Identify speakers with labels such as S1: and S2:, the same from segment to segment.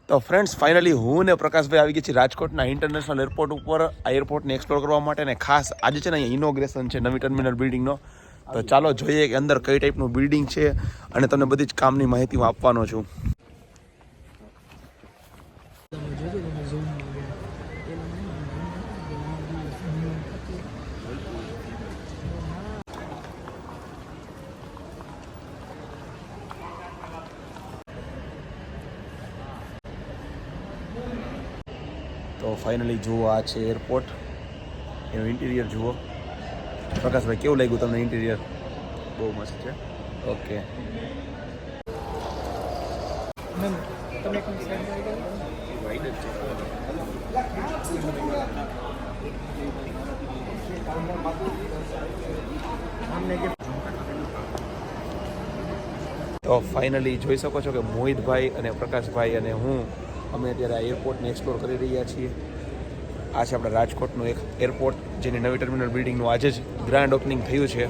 S1: તો friends finally હું ને પ્રકાશભાઈ આવી ગયા છીએ રાજકોટના ઇન્ટરનેશનલ એરપોર્ટ ઉપર. આ એરપોર્ટને એક્સપ્લોર કરવા માટે ને ખાસ આજે છે ને અહીંયા ઇનોગ્રેશન છે નવી ટર્મિનલ બિલ્ડિંગનો. તો ચાલો જોઈએ કે અંદર કઈ ટાઈપનું બિલ્ડિંગ છે અને તમને બધી જ કામની માહિતી હું આપવાનો છું. તો ફાઇનલી જુઓ આ છે એરપોર્ટ, એનું ઇન્ટિરિયર જુઓ. પ્રકાશભાઈ કેવું લાગ્યું તમને ઇન્ટિરિયર? બહુ મસ્ત છે. ઓકે તો ફાઇનલી જોઈ શકો છો કે મોહિતભાઈ અને પ્રકાશભાઈ અને હું અમે અત્યારે આ એરપોર્ટને એક્સપ્લોર કરી રહ્યા છીએ. આ છે આપણા રાજકોટનું એક એરપોર્ટ જેની નવી ટર્મિનલ બિલ્ડિંગનું આજે જ ગ્રાન્ડ ઓપનિંગ થયું છે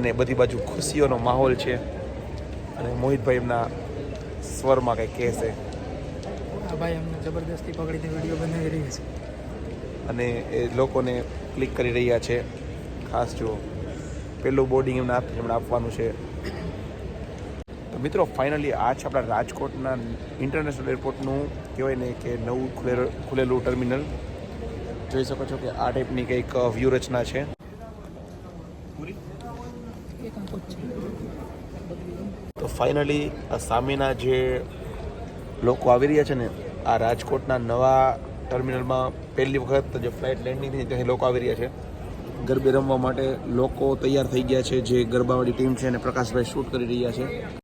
S1: અને બધી બાજુ ખુશીઓનો માહોલ છે. અને મોહિતભાઈ એમના સ્વરમાં કંઈક કહેશે.
S2: ભાઈ અમને જબરદસ્તી પકડીને વિડીયો બનાવી રહ્યા છે
S1: અને એ લોકોને ક્લિક કરી રહ્યા છે. ખાસ જુઓ પહેલું બોર્ડિંગ એમને આપવાનું છે. તો મિત્રો ફાઇનલી આ છે આપણા રાજકોટના ઇન્ટરનેશનલ એરપોર્ટનું કહેવાય ને કે નવું ખુલેલું ટર્મિનલ. જોઈ શકો છો કે આ ટાઈપની કંઈક વ્યૂહરચના છે. તો ફાઇનલી સામેના જે લોકો આવી રહ્યા છે ને આ રાજકોટના નવા ટર્મિનલમાં પહેલી વખત જે ફ્લાઇટ લેન્ડિંગ થઈ ત્યાંથી લોકો આવી રહ્યા છે. ગરબે રમવા માટે લોકો તૈયાર થઈ ગયા છે. જે ગરબાવાળી ટીમ છે અને પ્રકાશભાઈ શૂટ કરી રહ્યા છે.